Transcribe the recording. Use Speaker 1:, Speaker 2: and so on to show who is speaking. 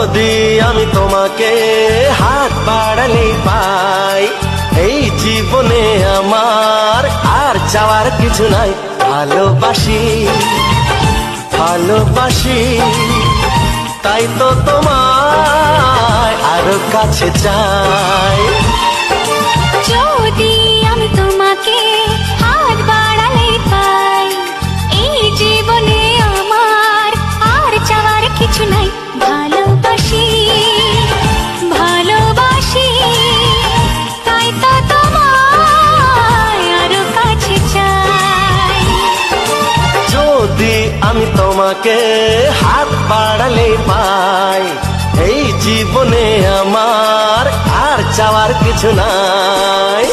Speaker 1: যদি আমি তোমাকে হাত বাড়ালেই পাই, এই জীবনে আমার আর চাওয়ার কিছু নাই। ভালোবাসি ভালোবাসি, তাই তো তোমায় আরো কাছে চাই।
Speaker 2: যদি আমি তোমাকে হাত বাড়ালেই পাই, এই জীবনে আমার আর চাওয়ার কিছু নাই। ভালোবাসি ভালোবাসি, তাই তো তোমায় আরো কাছে চাই।
Speaker 1: যদি আমি তোমাকে হাত বাড়ালেই পাই, এই জীবনে আমার আর চাওয়ার কিছু নাই।